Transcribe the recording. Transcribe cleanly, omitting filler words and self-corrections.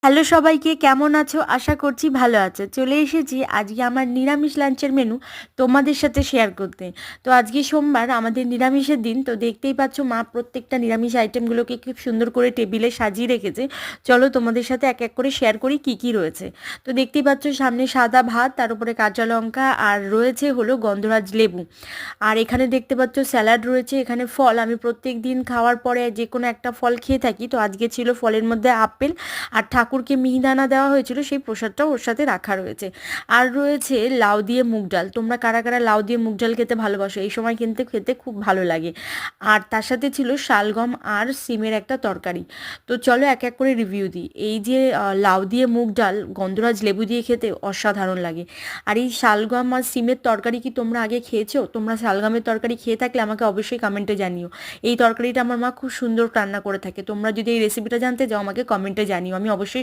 Hello সবাইকে, কেমন আছো? আশা করছি ভালো আছো। চলে এসেছি আজকে আমার নিরামিষ লাঞ্চের মেনু তোমাদের সাথে শেয়ার করতে। তো আজকে সোমবার, আমাদের নিরামিষের দিন। তো দেখতেই পাচ্ছ মা প্রত্যেকটা নিরামিষ আইটেমগুলোকে খুব সুন্দর করে টেবিলে সাজিয়ে রেখেছে। চলো তোমাদের সাথে এক এক করে শেয়ার করি কি কি রয়েছে। তো দেখতেই পাচ্ছ সামনে সাদা ভাত, তার উপরে কাঁচা লঙ্কা, আর রয়েছে হলো গন্ধরাজ লেবু। আর এখানে দেখতে পাচ্ছ স্যালাড রয়েছে, এখানে ফল। আমি প্রত্যেক দিন খাওয়ার পরে যে কোনো একটা ফল খেয়ে থাকি, তো আজকে ছিল ফলের মধ্যে আপেল। আর ঠাকুরকে মিহিদানা দেওয়া হয়েছিল, সেই প্রসাদটাও ওর সাথে রাখা রয়েছে। আর রয়েছে লাউ দিয়ে মুগ ডাল। তোমরা কারা কারা লাউ দিয়ে মুগ ডাল খেতে ভালোবাসো? এই সময় কিন্তু খেতে খুব ভালো লাগে। আর তার সাথে ছিল শালগম আর সিমের একটা তরকারি। তো চলো এক এক করে রিভিউ দিই। এই যে লাউ দিয়ে মুগ ডাল গন্ধরাজ লেবু দিয়ে খেতে অসাধারণ লাগে। আর এই শালগম আর সিমের তরকারি কি তোমরা আগে খেয়েছো? তোমরা শালগমের তরকারি খেয়ে থাকলে আমাকে অবশ্যই কমেন্টে জানিও। এই তরকারিটা আমার মা খুব সুন্দর রান্না করে থাকে। তোমরা যদি এই রেসিপিটা জানতে চাও আমাকে কমেন্টে জানিও, আমি অবশ্যই